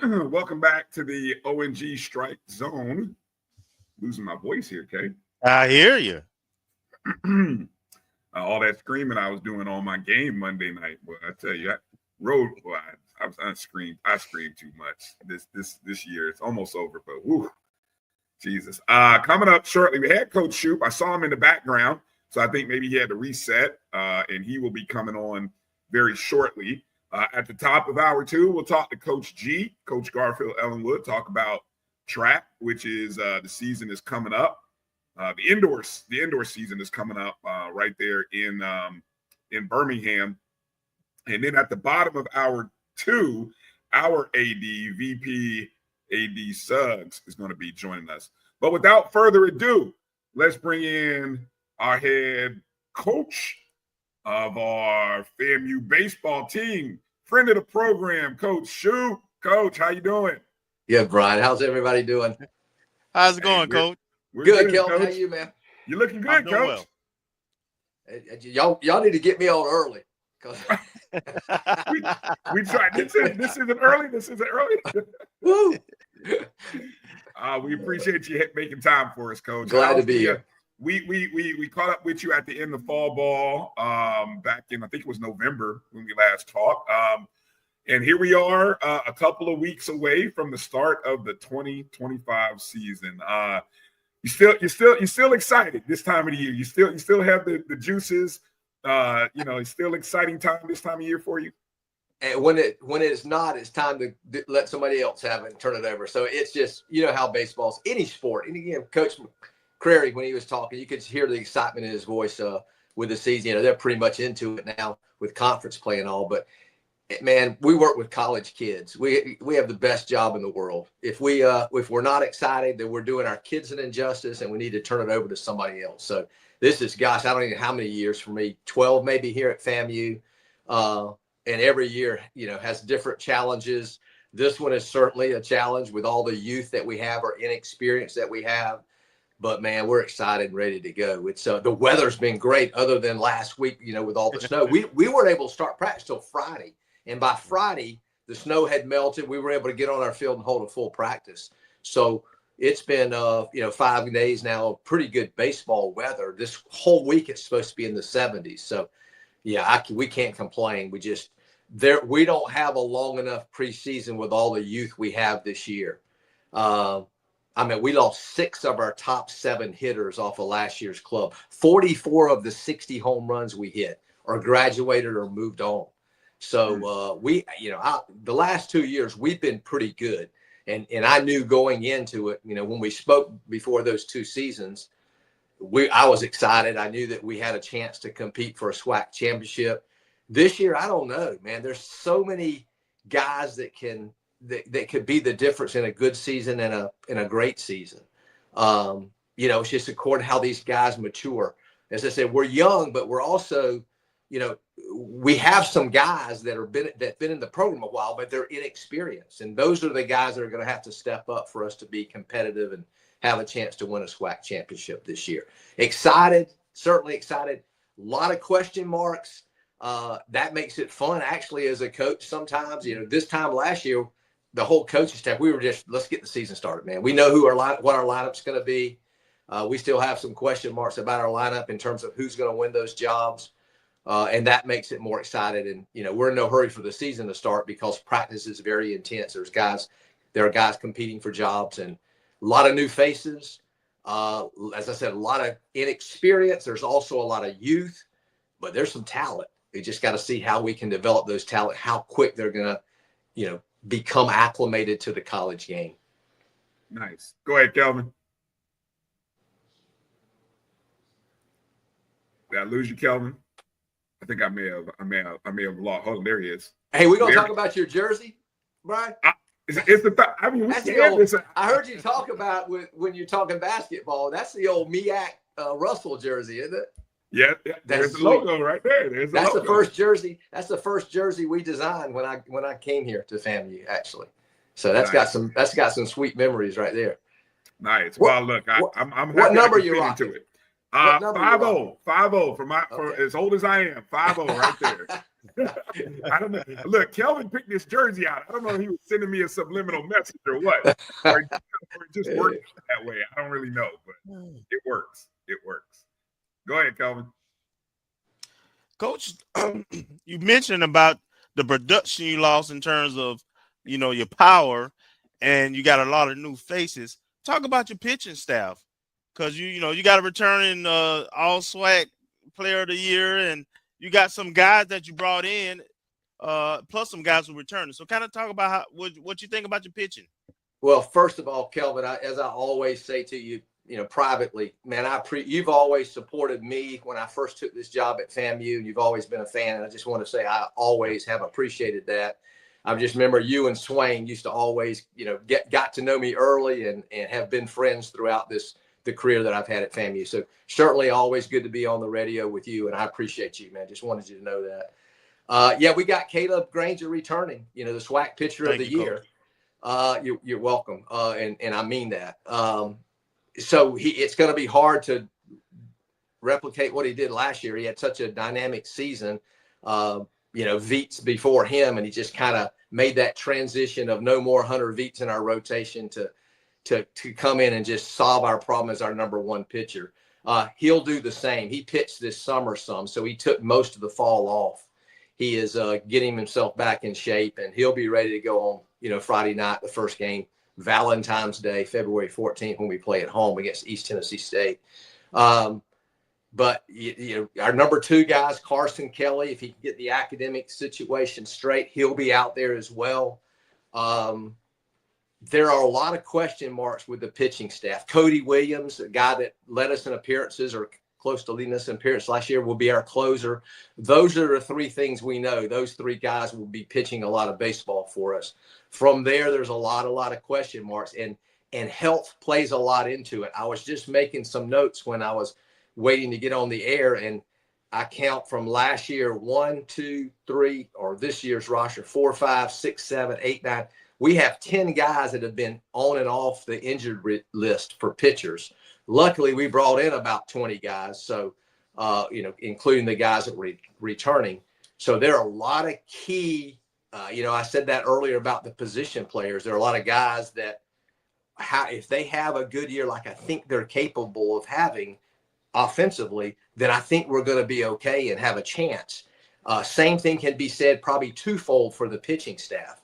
Welcome back to the O&G StrikeZone. Losing my voice here, Kay. I hear you. All that screaming I was doing on my game Monday night. Well, I tell you, I screamed too much this year. It's almost over, but whew, Jesus. Coming up shortly, we had Coach Shouppe. I saw him in the background, so I think maybe he had to reset, and he will be coming on very shortly. At the top of hour 2, we'll talk to Coach G, Coach Garfield Ellenwood, talk about track, which is the season is coming up. The indoor season is coming up right there in Birmingham. And then at the bottom of hour 2, our VP AD Suggs is going to be joining us. But without further ado, let's bring in our head coach of our FAMU baseball team, friend of the program, Coach Shouppe. Coach, how you doing? Yeah, Brian. How's everybody doing? How's it going, Coach? We're good, Kelvin. Coach. How you, man? You're looking good, Coach. Well. Y'all need to get me on early. we tried. This isn't early. This isn't early. Woo! We appreciate you making time for us, Coach. Glad to be here. We caught up with you at the end of fall ball back in, I think it was November when we last talked. And here we are a couple of weeks away from the start of the 2025 season. You're still excited this time of the year. You still have the juices. It's still exciting time this time of year for you. And when it's not, it's time to let somebody else have it and turn it over. So it's just, how baseball's, any sport. And again, Coach Crary, when he was talking, you could hear the excitement in his voice with the season. They're pretty much into it now with conference play and all. But man, we work with college kids. We have the best job in the world. If we're not excited, then we're doing our kids an injustice, and we need to turn it over to somebody else. So this is, gosh, I don't even know how many years for me, 12 maybe here at FAMU. And every year, has different challenges. This one is certainly a challenge with all the youth that we have or inexperience that we have. But man, we're excited and ready to go. It's the weather's been great, other than last week, with all the snow. We weren't able to start practice till Friday, and by Friday the snow had melted. We were able to get on our field and hold a full practice. So it's been 5 days now of pretty good baseball weather. This whole week it's supposed to be in the 70s. So yeah, we can't complain. We don't have a long enough preseason with all the youth we have this year. We lost 6 of our top 7 hitters off of last year's club. 44 of the 60 home runs we hit are graduated or moved on. So the last 2 years we've been pretty good. And I knew going into it, when we spoke before those 2 seasons, I was excited. I knew that we had a chance to compete for a SWAC championship. This year, I don't know, man. There's so many guys that could be the difference in a good season and in a great season. It's just according to how these guys mature. As I said, we're young, but we're also, we have some guys that've been in the program a while, but they're inexperienced. And those are the guys that are going to have to step up for us to be competitive and have a chance to win a SWAC championship this year. Excited, certainly excited. A lot of question marks. That makes it fun, actually, as a coach sometimes. This time last year, the whole coaching staff, we were just, let's get the season started, man. We know what our lineup's going to be. We still have some question marks about our lineup in terms of who's going to win those jobs. And that makes it more excited. And, we're in no hurry for the season to start because practice is very intense. There are guys competing for jobs and a lot of new faces. As I said, a lot of inexperience. There's also a lot of youth, but there's some talent. We just got to see how we can develop those talent, how quick they're going to, become acclimated to the college game. Nice. Go ahead, Kelvin. Did I lose you, Kelvin? I think I may have lost. Hold on, there he is. Hey, we're gonna talk about your jersey, Brian. I heard you talk about when you're talking basketball. That's the old MEAC Russell jersey, isn't it? Yeah, there's the logo right there. That's the first jersey. That's the first jersey we designed when I came here to FAMU, actually. So that's got some sweet memories right there. Nice. Well, look, I'm happy what number you rocking? To it. 5-0 for as old as I am. 5-0 right there. I don't know. Look, Kelvin picked this jersey out. I don't know if he was sending me a subliminal message or what, or it just worked that way. I don't really know, but it works. It works. Go ahead, Kelvin. Coach, you mentioned about the production you lost in terms of, your power, and you got a lot of new faces. Talk about your pitching staff, because you got a returning all SWAC player of the year, and you got some guys that you brought in, plus some guys who returning. So kind of talk about what you think about your pitching. Well, first of all, Kelvin, as I always say to you, privately, man, you've always supported me when I first took this job at FAMU, and you've always been a fan. And I just want to say I always have appreciated that. I just remember you and Swain used to always, got to know me early and have been friends throughout the career that I've had at FAMU. So certainly always good to be on the radio with you, and I appreciate you, man. Just wanted you to know that. Yeah, we got Caleb Granger returning, the SWAC pitcher of the year. You're welcome, and I mean that. So it's going to be hard to replicate what he did last year. He had such a dynamic season, Veets before him, and he just kind of made that transition of no more Hunter Veets in our rotation to come in and just solve our problem as our number one pitcher. He'll do the same. He pitched this summer some, so he took most of the fall off. He is getting himself back in shape, and he'll be ready to go on, Friday night, the first game, Valentine's Day, February 14th, when we play at home against East Tennessee State. But our number two guys, Carson Kelly, if he can get the academic situation straight, he'll be out there as well. There are a lot of question marks with the pitching staff. Cody Williams, a guy that led us in appearances or close to leading us in appearance last year, will be our closer. Those are the three things we know. Those three guys will be pitching a lot of baseball for us. From there's a lot of question marks, and health plays a lot into it. I was just making some notes when I was waiting to get on the air, and I count from last year 1, 2, 3, or this year's roster 4, 5, 6, 7, 8, 9. We have 10 guys that have been on and off the injured list for pitchers. Luckily, we brought in about 20 guys, so including the guys that were returning. So there are a lot of key. I said that earlier about the position players. There are a lot of guys that, if they have a good year, like I think they're capable of having offensively, then I think we're going to be okay and have a chance. Same thing can be said probably twofold for the pitching staff.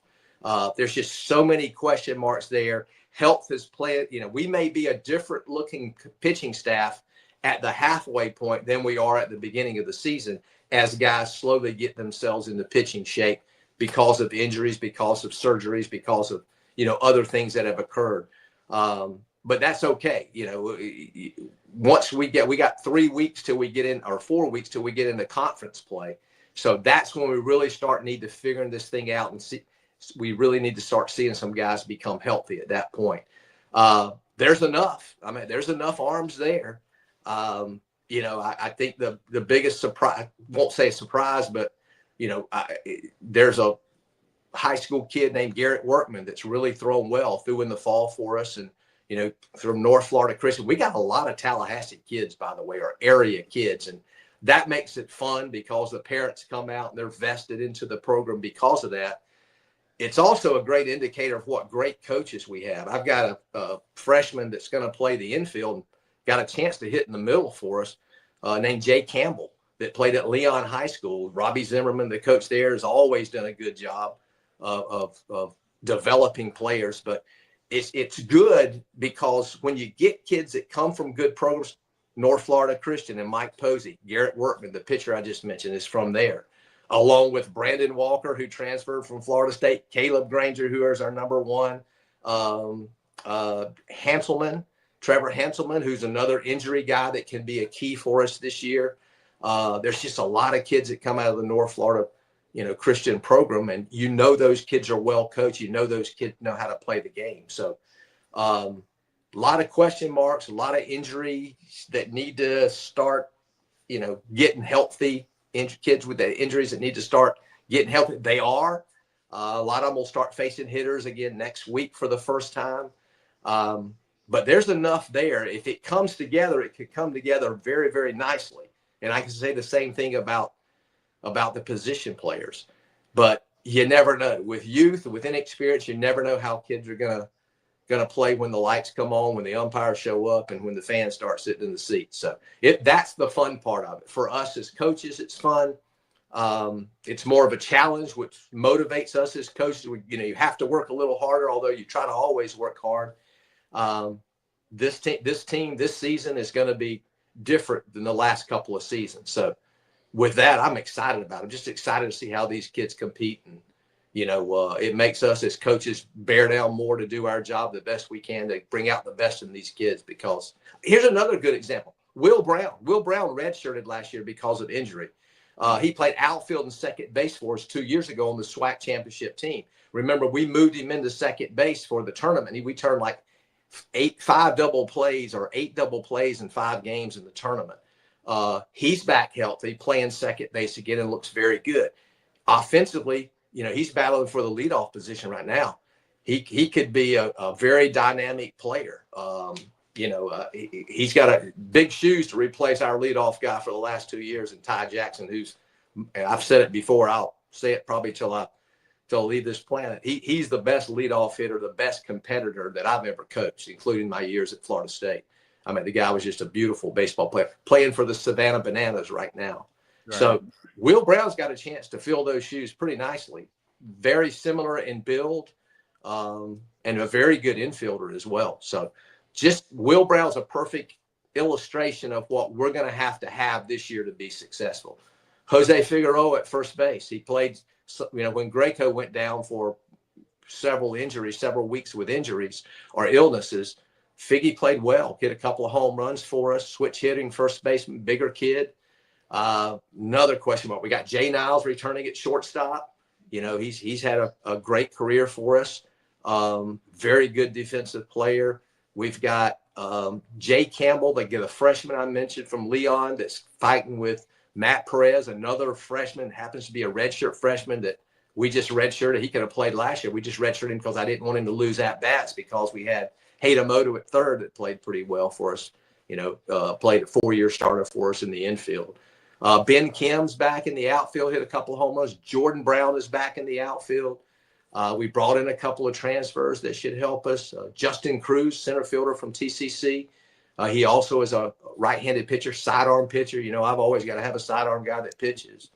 There's just so many question marks there. Health is played. We may be a different looking pitching staff at the halfway point than we are at the beginning of the season, as guys slowly get themselves into pitching shape because of injuries, because of surgeries, because of, other things that have occurred. But that's okay. Once we got 3 weeks till we get in, or 4 weeks till we get into conference play. So that's when we really need to figure this thing out and see. We really need to start seeing some guys become healthy at that point. There's enough. There's enough arms there. I think the biggest surprise, won't say a surprise, but, there's a high school kid named Garrett Workman that's really thrown well through in the fall for us. And, from North Florida Christian, we got a lot of Tallahassee kids, by the way, or area kids. And that makes it fun because the parents come out and they're vested into the program because of that. It's also a great indicator of what great coaches we have. I've got a freshman that's going to play the infield and got a chance to hit in the middle for us, named Jay Campbell, that played at Leon High School. Robbie Zimmerman, the coach there, has always done a good job of developing players. But it's good because when you get kids that come from good programs, North Florida Christian and Mike Posey, Garrett Workman, the pitcher I just mentioned, is from there, along with Brandon Walker, who transferred from Florida State, Caleb Granger, who is our number one, Hanselman, Trevor Hanselman, who's another injury guy that can be a key for us this year. There's just a lot of kids that come out of the North Florida, Christian program, and those kids are well coached. Those kids know how to play the game. So a lot of question marks, a lot of injuries that need to start, getting healthy. Kids with the injuries that need to start getting healthy. They are. A lot of them will start facing hitters again next week for the first time. But there's enough there. If it comes together, it could come together very, very nicely. And I can say the same thing about about the position players. But you never know. With youth, with inexperience, you never know how kids are gonna play when the lights come on, when the umpires show up, and when the fans start sitting in the seats. So that's the fun part of it. For us as coaches, it's fun. It's more of a challenge, which motivates us as coaches. You have to work a little harder, although you try to always work hard. This team this season is going to be different than the last couple of seasons. So with that, I'm excited about it. I'm just excited to see how these kids compete. And, it makes us as coaches bear down more to do our job the best we can to bring out the best in these kids. Because here's another good example. Will Brown redshirted last year because of injury. He played outfield and second base for us 2 years ago on the SWAC championship team. Remember, we moved him into second base for the tournament. We turned like 5 double plays or 8 double plays in 5 games in the tournament. He's back healthy, playing second base again, and looks very good. Offensively, he's battling for the leadoff position right now. He could be a very dynamic player. He's got big shoes to replace our leadoff guy for the last 2 years, and Ty Jackson, and I've said it before, I'll say it probably till I leave this planet. He's the best leadoff hitter, the best competitor that I've ever coached, including my years at Florida State. I mean, the guy was just a beautiful baseball player, playing for the Savannah Bananas right now. Right. So Will Brown's got a chance to fill those shoes pretty nicely. Very similar in build, and a very good infielder as well. So just Will Brown's a perfect illustration of what we're going to have this year to be successful. Jose Figueroa at first base. He played, when Greco went down for several weeks with injuries or illnesses, Figgy played well, hit a couple of home runs for us, switch hitting, first baseman, bigger kid. Another question mark. We got Jay Niles returning at shortstop. He's had a great career for us. Very good defensive player. We've got Jay Campbell, the freshman I mentioned from Leon, that's fighting with Matt Perez, another freshman, happens to be a redshirt freshman that we just redshirted. He could have played last year. We just redshirted him because I didn't want him to lose at-bats because we had Haydamoto at third that played pretty well for us, played a 4-year starter for us in the infield. Ben Kim's back in the outfield, hit a couple of home runs. Jordan Brown is back in the outfield. We brought in a couple of transfers that should help us. Justin Cruz, center fielder from TCC. He also is a right-handed pitcher, sidearm pitcher. I've always got to have a sidearm guy that pitches.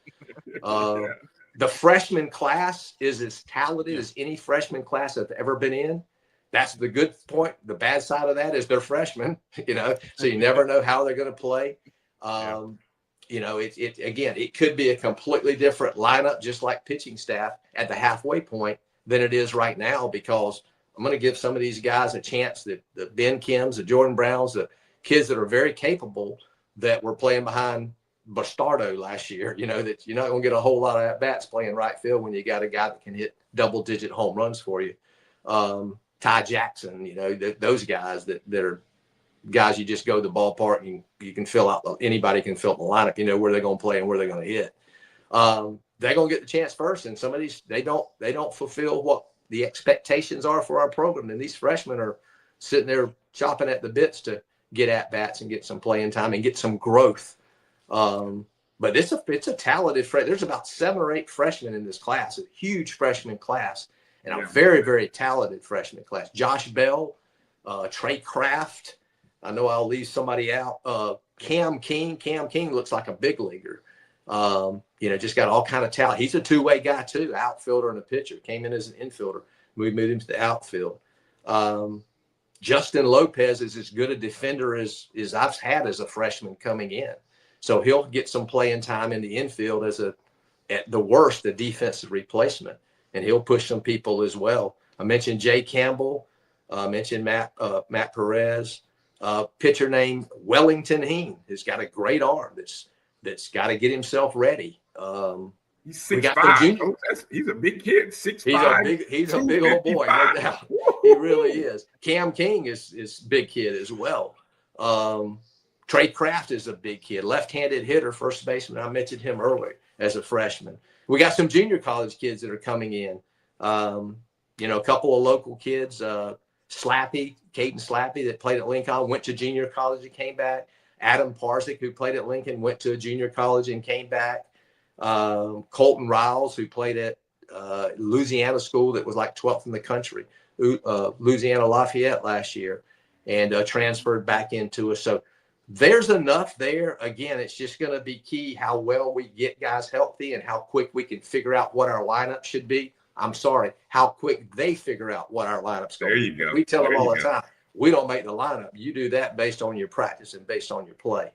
The freshman class is as talented as any freshman class I've ever been in. That's the good point. The bad side of that is they're freshmen, so you never know how they're going to play. It could be a completely different lineup, just like pitching staff at the halfway point than it is right now, because I'm going to give some of these guys a chance, the Ben Kims, the Jordan Browns, the kids that are very capable that were playing behind Bastardo last year, that you're not going to get a whole lot of at-bats playing right field when you got a guy that can hit double-digit home runs for you. Ty Jackson, those guys that are guys you just go to the ballpark and you can fill out, anybody can fill out the lineup, where they're going to play and where they're going to hit. They're going to get the chance first, and some of these, they don't fulfill what the expectations are for our program. And these freshmen are sitting there chopping at the bits to get at-bats and get some playing time and get some growth. But it's a talented there's about 7 or 8 freshmen in this class, a huge freshman class, and a very, very talented freshman class. Josh Bell, Trey Kraft. I know I'll leave somebody out. Cam King. Cam King looks like a big leaguer. Just got all kind of talent. He's a two-way guy too, outfielder and a pitcher. Came in as an infielder. We moved him to the outfield. Justin Lopez is as good a defender as I've had as a freshman coming in. So he'll get some playing time in the infield at the worst, a defensive replacement, and he'll push some people as well. I mentioned Jay Campbell. I mentioned Matt Perez. Pitcher named Wellington Heen has got a great arm that's got to get himself ready. He's 6'5". He's a big kid. 6'5". He's a big old boy, no doubt. He really is. Cam King is big kid as well. Trey Kraft is a big kid, left-handed hitter, first baseman. I mentioned him earlier as a freshman. We got some junior college kids that are coming in. A couple of local kids, Caden Slappy that played at Lincoln, went to junior college and came back. Adam Parzik, who played at Lincoln, went to a junior college and came back. Colton Riles, who played at Louisiana school that was like 12th in the country, Louisiana Lafayette last year, and transferred back into us. So there's enough there. Again, it's just going to be key how well we get guys healthy and how quick we can figure out what our lineup should be. I'm sorry, how quick they figure out what our lineup's going to be. Go. We tell them all the time, we don't make the lineup. You do that based on your practice and based on your play.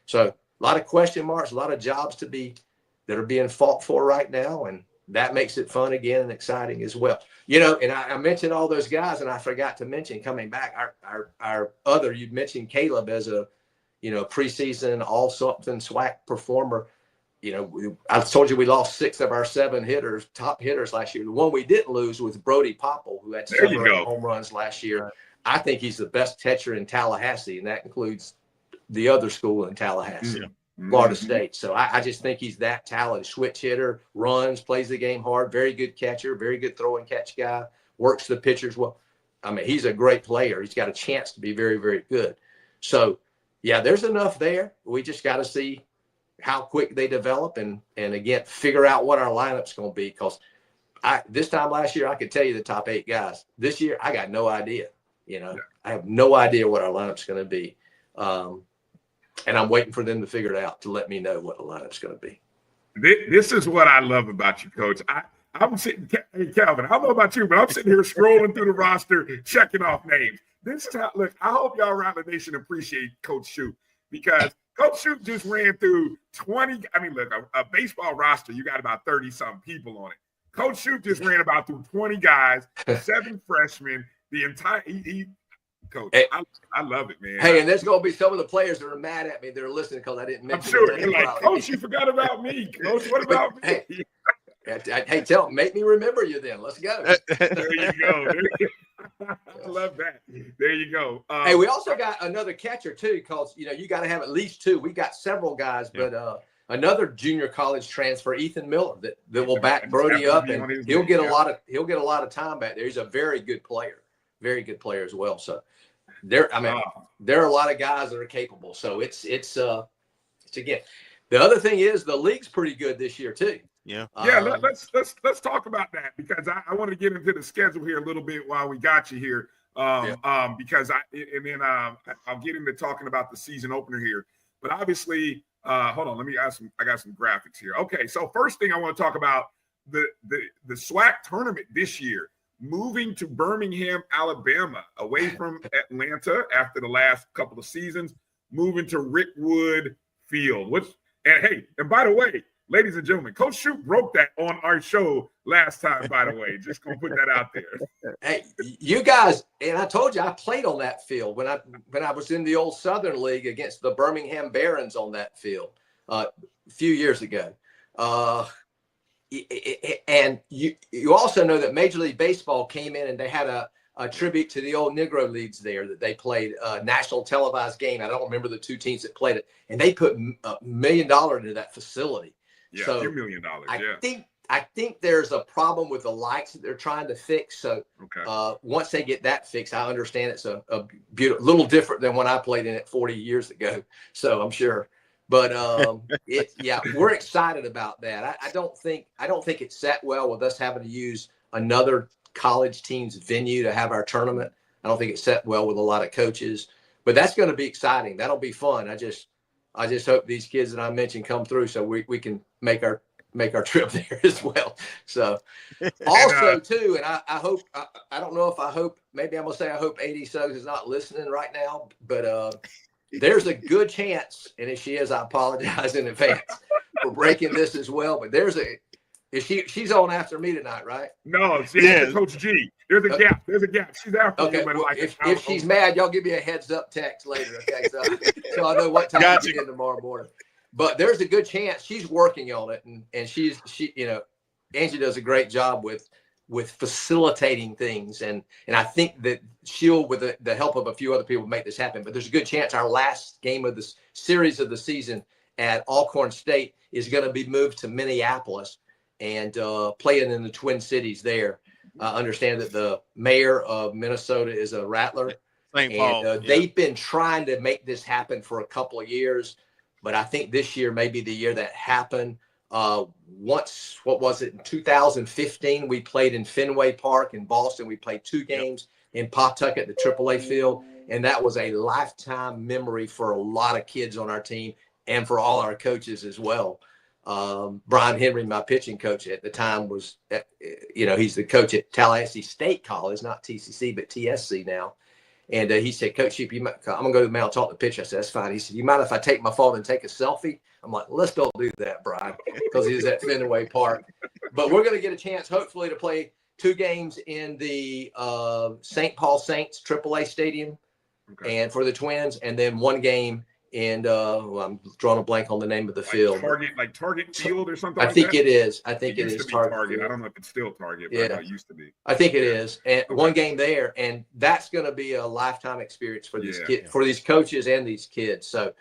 So a lot of question marks, a lot of jobs that are being fought for right now, and that makes it fun again and exciting as well. And I mentioned all those guys, and I forgot to mention coming back our other. You mentioned Caleb as a preseason all something SWAC performer. I told you we lost 6 of our 7 top hitters last year. The one we didn't lose was Brody Popple, who had 7 home runs last year. I think he's the best catcher in Tallahassee, and that includes the other school in Tallahassee, Florida State. So I just think he's that talented. Switch hitter, runs, plays the game hard, very good catcher, very good throw and catch guy, works the pitchers well. I mean, he's a great player. He's got a chance to be very, very good. So, yeah, there's enough there. We just got to see how quick they develop and again, figure out what our lineup's going to be. Because this time last year, I could tell you the top 8 guys. This year, I got no idea. I have no idea what our lineup's going to be. And I'm waiting for them to figure it out to let me know what the lineup's going to be. This is what I love about you, Coach. I'm sitting, hey, Kelvin, I don't know about you, but I'm sitting here scrolling through the roster, checking off names. This is how, look, I hope y'all around the nation appreciate Coach Shouppe, because Coach Shouppe just ran through 20. I mean, look, a baseball roster, you got about 30-something people on it. Coach Shouppe just ran about through 20 guys, 7 freshmen, the entire Coach, hey, I love it, man. Hey, and there's going to be some of the players that are mad at me. They're listening because I didn't mention. I'm sure they're like, Coach, you forgot about me. Coach, what about me? Hey, make me remember you then. Let's go. There you go. I love that. There you go. Hey, we also got another catcher too, because you got to have at least 2. We got several guys, but another junior college transfer, Ethan Miller, that will back Brody up, and he'll get a lot of time back there. He's a very good player as well. So there are a lot of guys that are capable. So it's again. The other thing is the league's pretty good this year too. Yeah. Let's talk about that, because I want to get into the schedule here a little bit while we got you here. Because I'll get into talking about the season opener here. But obviously, hold on, I got some graphics here. Okay, so first thing I want to talk about the SWAC tournament this year, moving to Birmingham, Alabama, away from Atlanta after the last couple of seasons, moving to Rickwood Field. And by the way, ladies and gentlemen, Coach Shouppe broke that on our show last time, by the way. Just going to put that out there. Hey, you guys, and I told you I played on that field when I was in the old Southern League against the Birmingham Barons on that field a few years ago. And you also know that Major League Baseball came in and they had a tribute to the old Negro Leagues there that they played a national televised game. I don't remember the 2 teams that played it. And they put $1 million into that facility. Yeah, so $2 million. I think there's a problem with the lights that they're trying to fix. So once they get that fixed, I understand it's a little different than when I played in it 40 years ago. So I'm sure. But we're excited about that. I don't think it's set well with us having to use another college team's venue to have our tournament. I don't think it's set well with a lot of coaches. But that's going to be exciting. That'll be fun. I just hope these kids that I mentioned come through so we can make our trip there as well. So also too, and I hope I don't know if I hope maybe I'm gonna say I hope AD Suggs is not listening right now, but there's a good chance, and if she is, I apologize in advance for breaking this as well. But she's on after me tonight, right? No, she's Coach G. There's a gap. There's a gap. She's after you. But well, if she's mad, y'all give me a heads up text later, okay? So I know what time to get in tomorrow morning. But there's a good chance she's working on it, and she Angie does a great job with facilitating things, and I think that she'll, with the help of a few other people, make this happen. But there's a good chance our last game of this series of the season at Alcorn State is going to be moved to Minneapolis and playing in the Twin Cities there. I understand that the mayor of Minnesota is a Rattler, St. Paul. They've been trying to make this happen for a couple of years, but I think this year may be the year that happened. Once, what was it, in 2015, we played in Fenway Park in Boston. We played 2 games in Pawtucket, the AAA field, and that was a lifetime memory for a lot of kids on our team and for all our coaches as well. Brian Henry, my pitching coach at the time, was, he's the coach at Tallahassee State College, not TCC, but TSC now. And he said, Coach Shouppe, I'm going to go to the mound and talk to the pitcher. I said, that's fine. He said, you mind if I take my phone and take a selfie? I'm like, let's don't do that, Brian, because he was at Fenway Park. But we're going to get a chance, hopefully, to play 2 games in the St. Paul Saints AAA Stadium and for the Twins, and then 1 game in, I'm drawing a blank on the name of the field. Target Field or something I think it is. I think it is Target. I don't know if it's still Target, but it used to be. I think it is. And 1 game there, and that's going to be a lifetime experience for these kids, for these coaches and these kids. So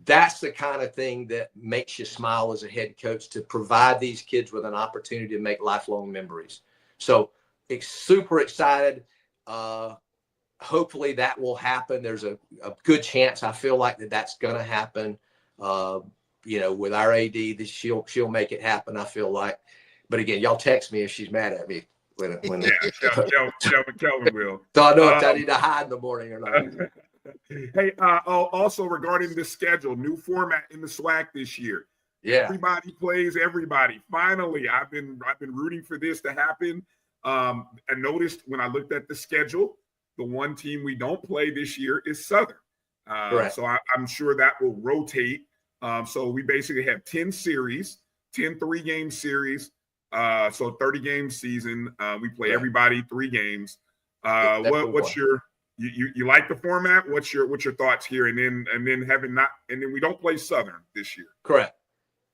that's the kind of thing that makes you smile as a head coach, to provide these kids with an opportunity to make lifelong memories. So super excited. Hopefully that will happen. There's a good chance, I feel like, that's going to happen. With our AD, she'll make it happen, I feel like. But again, y'all text me if she's mad at me. Kelvin will. So I know if I need to hide in the morning or not. Hey, also regarding the schedule, new format in the SWAC this year. Yeah, everybody plays everybody. Finally, I've been rooting for this to happen. I noticed when I looked at the schedule, the one team we don't play this year is Southern. So I'm sure that will rotate. So we basically have 10 series, 10 3-game series. So 30-game season. We play everybody 3 games. What's your you like the format? What's your thoughts here? And then we don't play Southern this year. Correct.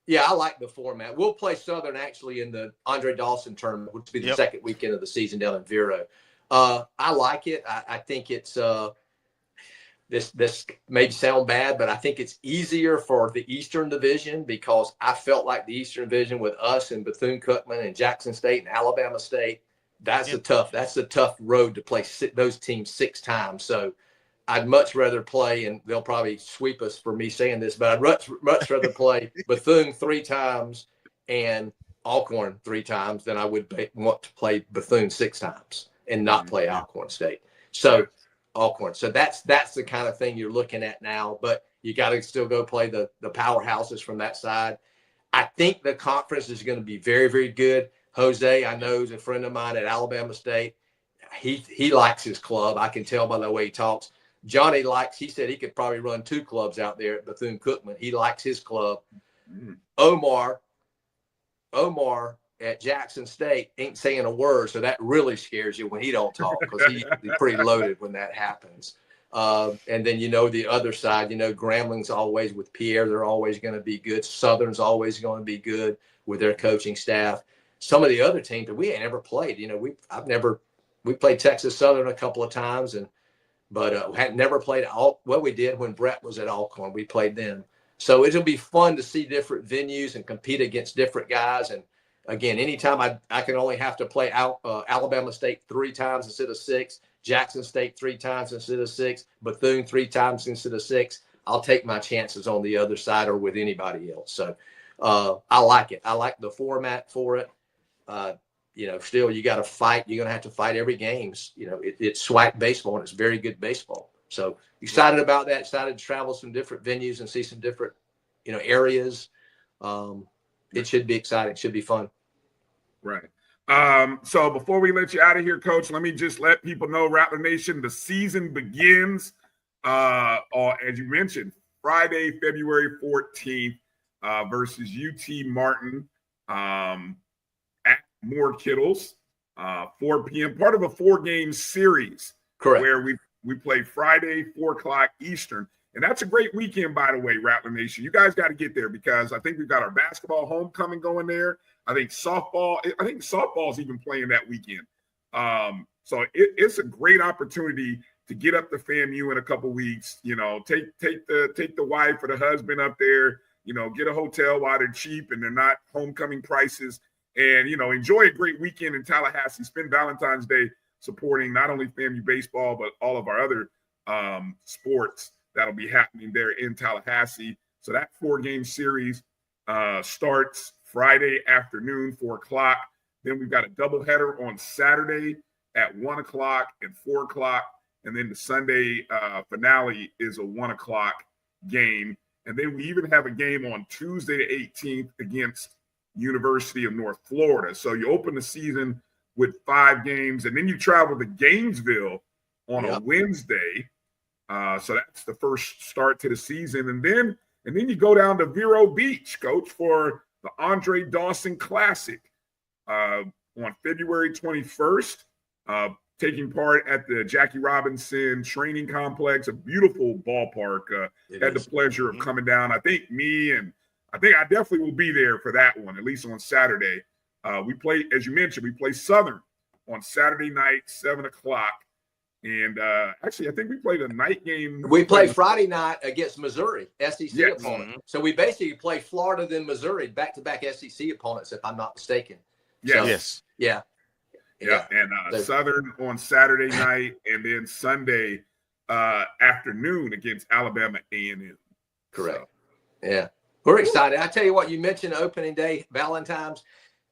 Yeah, I like the format. We'll play Southern actually in the Andre Dawson tournament, which will be the second weekend of the season down in Vero. I like it. I think it's this may sound bad, but I think it's easier for the Eastern Division, because I felt like the Eastern Division with us and Bethune-Cookman and Jackson State and Alabama State, that's a tough road to play those teams 6 times. So I'd much rather play, and they'll probably sweep us for me saying this, but I'd much rather play Bethune 3 times and Alcorn 3 times than I would want to play Bethune 6 times and not play Alcorn State. So Alcorn. So that's the kind of thing you're looking at now, but you got to still go play the powerhouses from that side. I think the conference is going to be very, very good. Jose, I know, is a friend of mine at Alabama State. He likes his club. I can tell by the way he talks. Johnny he said he could probably run 2 clubs out there at Bethune-Cookman. He likes his club. Omar at Jackson State ain't saying a word, so that really scares you when he don't talk, because he's pretty loaded when that happens. And then the other side, Grambling's always with Pierre. They're always going to be good. Southern's always going to be good with their coaching staff. Some of the other teams that we ain't ever played, we played Texas Southern a couple of times, but had never played we did when Brett was at Alcorn. We played them. So it'll be fun to see different venues and compete against different guys. And again, anytime I can only have to play Alabama State 3 times instead of 6, Jackson State 3 times instead of 6, Bethune 3 times instead of 6, I'll take my chances on the other side or with anybody else. So I like it. I like the format for it. Still you got to fight. You're going to have to fight every game. It's SWAC baseball, and it's very good baseball. So excited about that. Excited to travel some different venues and see some different, areas. It should be exciting. It should be fun. Right. So before we let you out of here, Coach, let me just let people know, Rattler Nation, the season begins, as you mentioned, Friday, February 14th versus UT Martin at Moore Kittles, 4 p.m., part of a 4-game series. Correct. Where we play Friday, 4 o'clock Eastern. And that's a great weekend, by the way, Rattler Nation. You guys got to get there, because I think we've got our basketball homecoming going there. I think softball's even playing that weekend. So it's a great opportunity to get up to FAMU in a couple weeks. Take the wife or the husband up there. Get a hotel while they're cheap and they're not homecoming prices. And enjoy a great weekend in Tallahassee. Spend Valentine's Day supporting not only FAMU baseball but all of our other sports that'll be happening there in Tallahassee. So that 4-game series starts Friday afternoon, 4 o'clock. Then we've got a doubleheader on Saturday at 1 o'clock and 4 o'clock. And then the Sunday finale is a 1 o'clock game. And then we even have a game on Tuesday the 18th against University of North Florida. So you open the season with 5 games, and then you travel to Gainesville on a Wednesday. So that's the first start to the season. And then you go down to Vero Beach, Coach, for the Andre Dawson Classic on February 21st, taking part at the Jackie Robinson Training Complex, a beautiful ballpark. Had the pleasure of coming down. I think I definitely will be there for that one, at least on Saturday. We play, as you mentioned, we play Southern on Saturday night, 7 o'clock. And actually, I think we played a night game. We play Friday night against Missouri, SEC opponent. So we basically play Florida then Missouri, back-to-back SEC opponents, if I'm not mistaken. Yes. Yeah. And Southern on Saturday night, and then Sunday afternoon against Alabama A&M. Correct. So. Yeah. We're excited. I tell you what, you mentioned opening day, Valentine's.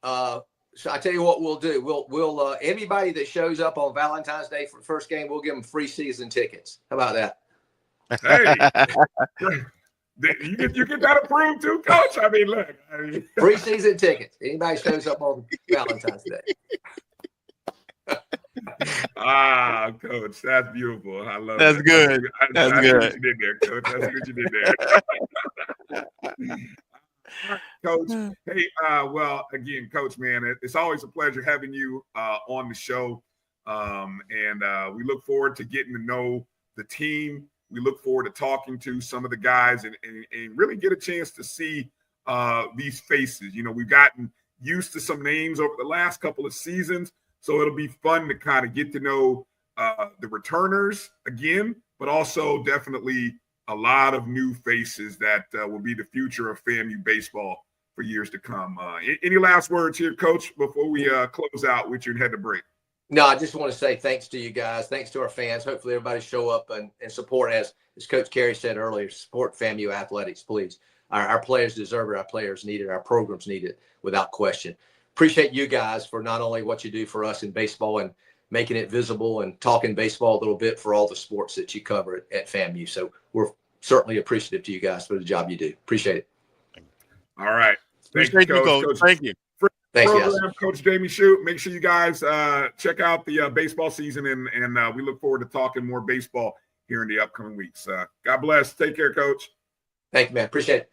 So I tell you what we'll do. We'll everybody that shows up on Valentine's Day for the first game, we'll give them free season tickets. How about that? Hey, you get that approved too, Coach? I mean, look. Free season tickets. Anybody shows up on Valentine's Day. Coach, that's beautiful. I love that's that. Good. That's good. What you did there, Coach. That's what you did there. Coach, hey, well, again, Coach, man, it's always a pleasure having you on the show. And we look forward to getting to know the team. We look forward to talking to some of the guys and really get a chance to see these faces. You know, we've gotten used to some names over the last couple of seasons, so it'll be fun to kind of get to know the returners again, but also definitely a lot of new faces that will be the future of FAMU baseball for years to come. Any last words here, Coach, before we close out with you and head to break? No, I just want to say thanks to you guys. Thanks to our fans. Hopefully everybody show up and support, as Coach Carey said earlier, support FAMU athletics, please. Our players deserve it. Our players need it. Our programs need it without question. Appreciate you guys for not only what you do for us in baseball and making it visible and talking baseball a little bit for all the sports that you cover at FAMU. So we're certainly appreciative to you guys for the job you do. Appreciate it. All right. Thank you, Coach. Thank you. Thanks, program, guys. Coach Jamey Shouppe. Make sure you guys check out the baseball season, and we look forward to talking more baseball here in the upcoming weeks. God bless. Take care, Coach. Thank you, man. Appreciate it.